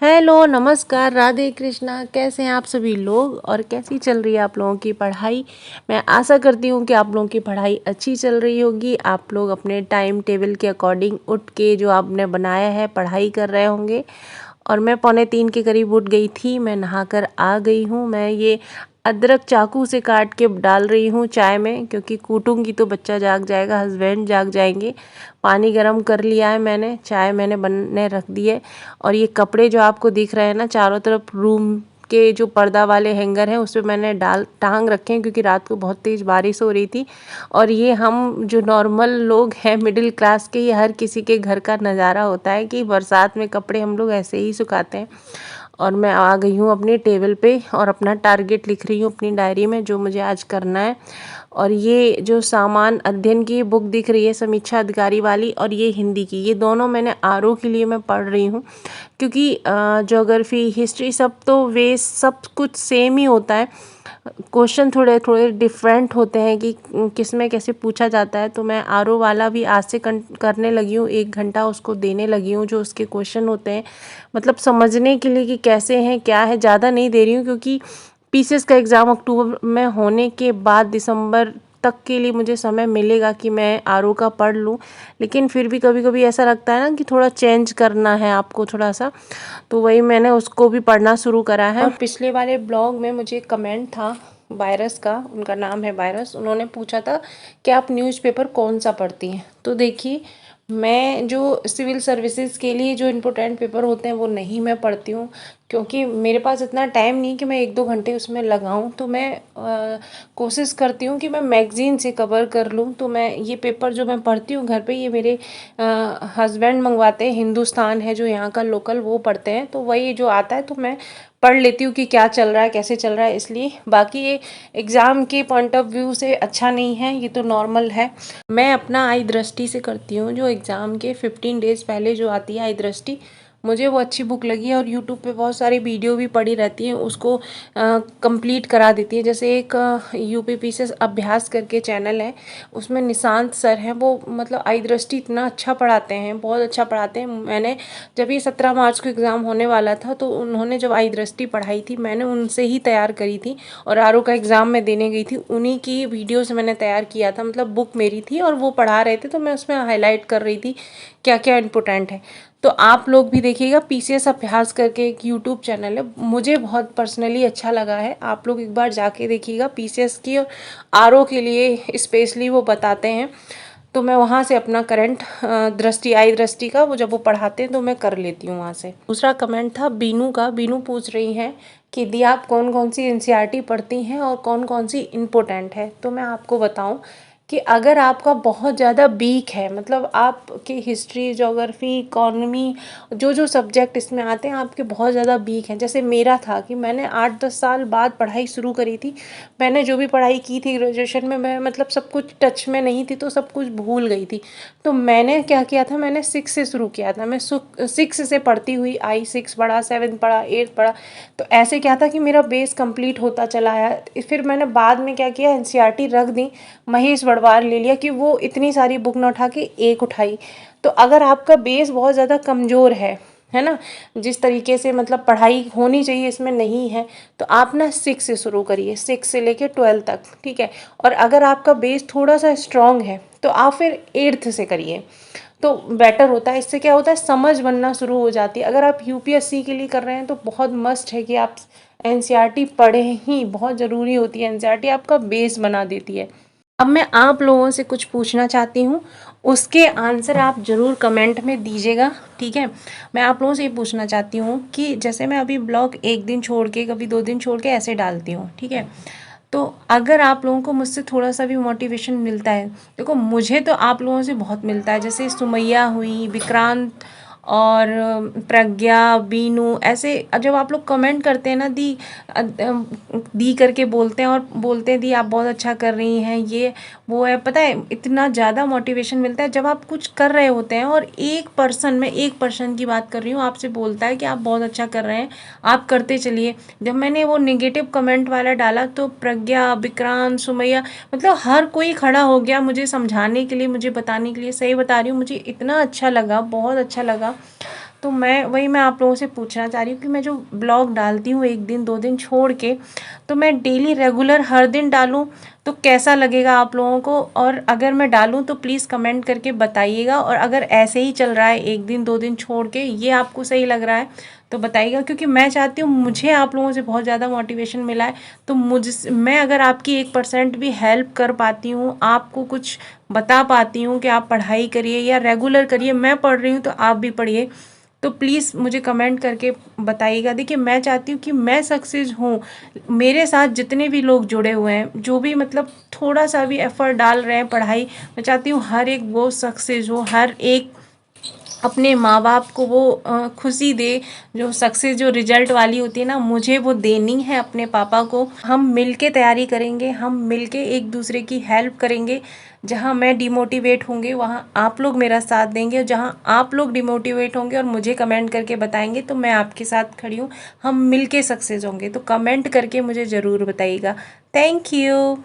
Hello, नमस्कार, राधे कृष्णा। कैसे हैं आप सभी लोग और कैसी चल रही है आप लोगों की पढ़ाई। मैं आशा करती हूँ कि आप लोगों की पढ़ाई अच्छी चल रही होगी। आप लोग अपने टाइम टेबल के अकॉर्डिंग उठ के जो आपने बनाया है पढ़ाई कर रहे होंगे। और मैं 2:45 के करीब उठ गई थी। मैं नहाकर आ गई हूँ। मैं ये अदरक चाकू से काट के डाल रही हूँ चाय में, क्योंकि कूटूंगी तो बच्चा जाग जाएगा, हस्बैंड जाग जाएंगे। पानी गर्म कर लिया है मैंने, चाय मैंने बनने रख दी है। और ये कपड़े जो आपको दिख रहे हैं ना चारों तरफ, रूम के जो पर्दा वाले हैंगर हैं उस पर मैंने टांग रखे हैं, क्योंकि रात को बहुत तेज़ बारिश हो रही थी। और ये हम जो नॉर्मल लोग हैं मिडिल क्लास के, ये हर किसी के घर का नज़ारा होता है कि बरसात में कपड़े हम लोग ऐसे ही सुखाते हैं। और मैं आ गई हूँ अपने टेबल पे और अपना टारगेट लिख रही हूँ अपनी डायरी में, जो मुझे आज करना है। और ये जो सामान अध्ययन की बुक दिख रही है समीक्षा अधिकारी वाली, और ये हिंदी की, ये दोनों मैंने आरओ के लिए मैं पढ़ रही हूँ। क्योंकि ज्योग्राफी, हिस्ट्री सब तो वे सब कुछ सेम ही होता है। क्वेश्चन थोड़े थोड़े डिफरेंट होते हैं कि किस में कैसे पूछा जाता है। तो मैं आरओ वाला भी आज से करने लगी हूँ, 1 घंटा उसको देने लगी हूँ, जो उसके क्वेश्चन होते हैं मतलब समझने के लिए कि कैसे हैं क्या है। ज़्यादा नहीं दे रही हूँ, क्योंकि पीसीएस का एग्ज़ाम अक्टूबर में होने के बाद दिसंबर तक के लिए मुझे समय मिलेगा कि मैं आरओ का पढ़ लूँ। लेकिन फिर भी कभी कभी ऐसा लगता है ना कि थोड़ा चेंज करना है आपको थोड़ा सा, तो वही मैंने उसको भी पढ़ना शुरू करा है। और पिछले वाले ब्लॉग में मुझे कमेंट था वायरस का, उनका नाम है वायरस, उन्होंने पूछा था कि आप न्यूज़पेपर कौन सा पढ़ती हैं। तो देखिए, मैं जो सिविल सर्विसेज के लिए जो इम्पोर्टेंट पेपर होते हैं वो नहीं मैं पढ़ती हूँ, क्योंकि मेरे पास इतना टाइम नहीं कि मैं 1-2 घंटे उसमें लगाऊं। तो मैं कोशिश करती हूँ कि मैं मैगज़ीन से कवर कर लूँ। तो मैं ये पेपर जो मैं पढ़ती हूँ घर पे, ये मेरे हस्बैंड मंगवाते हैं, हिंदुस्तान है जो यहाँ का लोकल, वो पढ़ते हैं। तो वही जो आता है तो मैं पढ़ लेती हूँ कि क्या चल रहा है कैसे चल रहा है। इसलिए बाकी ये एग्ज़ाम के पॉइंट ऑफ व्यू से अच्छा नहीं है, ये तो नॉर्मल है। मैं अपना आई दृष्टि से करती हूँ, जो एग्ज़ाम के 15 डेज़ पहले जो आती है आई दृष्टि, मुझे वो अच्छी बुक लगी है। और यूट्यूब पे बहुत सारी वीडियो भी पड़ी रहती हैं, उसको कंप्लीट करा देती है। जैसे एक यूपीपी से अभ्यास करके चैनल है, उसमें निशांत सर हैं, वो मतलब आई दृष्टि इतना अच्छा पढ़ाते हैं, बहुत अच्छा पढ़ाते हैं। मैंने जब ये 17 मार्च को एग्ज़ाम होने वाला था, तो उन्होंने जब आई दृष्टि पढ़ाई थी, मैंने उनसे ही तैयार करी थी। और आरओ का एग्ज़ाम मैं देने गई थी, उन्हीं की वीडियो से मैंने तैयार किया था। मतलब बुक मेरी थी और वो पढ़ा रहे थे, तो मैं उसमें हाईलाइट कर रही थी क्या क्या इम्पोर्टेंट है। तो आप लोग भी देखिएगा, पीसीएस अभ्यास करके एक यूट्यूब चैनल है, मुझे बहुत पर्सनली अच्छा लगा है। आप लोग एक बार जाके देखिएगा, पीसीएस की और आरओ के लिए स्पेशली वो बताते हैं। तो मैं वहाँ से अपना करंट दृष्टि, आई दृष्टि का वो जब वो पढ़ाते हैं तो मैं कर लेती हूँ वहाँ से। दूसरा कमेंट था बीनू का। बीनू पूछ रही हैं कि दी आप कौन कौन सी एनसीईआरटी पढ़ती हैं और कौन कौन सी इम्पोर्टेंट है। तो मैं आपको बताऊँ कि अगर आपका बहुत ज़्यादा वीक है, मतलब आपकी हिस्ट्री, ज्योग्राफी, इकोनॉमी, जो जो सब्जेक्ट इसमें आते हैं आपके बहुत ज़्यादा वीक हैं, जैसे मेरा था कि मैंने 8-10 साल बाद पढ़ाई शुरू करी थी। मैंने जो भी पढ़ाई की थी ग्रेजुएशन में, मैं मतलब सब कुछ टच में नहीं थी, तो सब कुछ भूल गई थी। तो मैंने क्या किया था, मैंने 6 से शुरू किया था। मैं 6 से पढ़ती हुई आई, 6 पढ़ा, 7 पढ़ा, 8 पढ़ा। तो ऐसे क्या था कि मेरा बेस कंप्लीट होता चला आया। फिर मैंने बाद में क्या किया, एनसीईआरटी रख दी, महेश बड़वार ले लिया कि वो इतनी सारी बुक ना उठा के एक उठाई। तो अगर आपका बेस बहुत ज़्यादा कमज़ोर है ना, जिस तरीके से मतलब पढ़ाई होनी चाहिए इसमें नहीं है, तो आप ना 6 से शुरू करिए, 6 से लेके 12 तक, ठीक है। और अगर आपका बेस थोड़ा सा स्ट्रॉन्ग है तो आप फिर 8th से करिए, तो बेटर होता है। इससे क्या होता है, समझ बनना शुरू हो जाती है। अगर आप यूपीएससी के लिए कर रहे हैं तो बहुत मस्ट है कि आप एनसीईआरटी पढ़ें ही, बहुत ज़रूरी होती है। एनसीईआरटी आपका बेस बना देती है। अब मैं आप लोगों से कुछ पूछना चाहती हूँ, उसके आंसर आप ज़रूर कमेंट में दीजिएगा, ठीक है। मैं आप लोगों से ये पूछना चाहती हूँ कि जैसे मैं अभी ब्लॉग 1 दिन छोड़ के, कभी 2 दिन छोड़ के ऐसे डालती हूँ, ठीक है। तो अगर आप लोगों को मुझसे थोड़ा सा भी मोटिवेशन मिलता है, देखो मुझे तो आप लोगों से बहुत मिलता है। जैसे सुमैया हुई, विक्रांत और प्रज्ञा, बीनू, ऐसे जब आप लोग कमेंट करते हैं ना, दी करके बोलते हैं और बोलते हैं दी आप बहुत अच्छा कर रही हैं, ये वो है, पता है इतना ज़्यादा मोटिवेशन मिलता है जब आप कुछ कर रहे होते हैं और एक पर्सन, मैं एक पर्सन की बात कर रही हूँ, आपसे बोलता है कि आप बहुत अच्छा कर रहे हैं, आप करते चलिए। जब मैंने वो नेगेटिव कमेंट वाला डाला तो प्रज्ञा, विक्रांत, सुमैया, मतलब हर कोई खड़ा हो गया मुझे समझाने के लिए, मुझे बताने के लिए। सही बता रही हूँ, मुझे इतना अच्छा लगा, बहुत अच्छा लगा। तो मैं आप लोगों से पूछना चाह रही हूँ कि मैं जो ब्लॉग डालती हूँ 1 दिन 2 दिन छोड़ के, तो मैं डेली रेगुलर हर दिन डालूँ तो कैसा लगेगा आप लोगों को? और अगर मैं डालूँ तो प्लीज़ कमेंट करके बताइएगा, और अगर ऐसे ही चल रहा है 1 दिन 2 दिन छोड़ के, ये आपको सही लग रहा है तो बताइएगा, क्योंकि मैं चाहती हूँ, मुझे आप लोगों से बहुत ज़्यादा मोटिवेशन मिला है। तो मैं अगर आपकी 1% भी हेल्प कर पाती हूँ, आपको कुछ बता पाती हूँ कि आप पढ़ाई करिए या रेगुलर करिए, मैं पढ़ रही हूँ तो आप भी पढ़िए, तो प्लीज़ मुझे कमेंट करके बताइएगा। देखिए, मैं चाहती हूँ कि मैं सक्सेस हूँ, मेरे साथ जितने भी लोग जुड़े हुए हैं, जो भी मतलब थोड़ा सा भी एफ़र्ट डाल रहे हैं पढ़ाई, मैं चाहती हूँ हर एक वो सक्सेस हो, हर एक अपने माँ बाप को वो खुशी दे, जो सक्सेस जो रिजल्ट वाली होती है ना, मुझे वो देनी है अपने पापा को। हम मिलके तैयारी करेंगे, हम मिलके एक दूसरे की हेल्प करेंगे। जहाँ मैं डिमोटिवेट होंगे वहाँ आप लोग मेरा साथ देंगे, और जहाँ आप लोग डिमोटिवेट होंगे और मुझे कमेंट करके बताएंगे तो मैं आपके साथ खड़ी हूँ, हम मिलके सक्सेस होंगे। तो कमेंट करके मुझे ज़रूर बताइएगा। Thank you.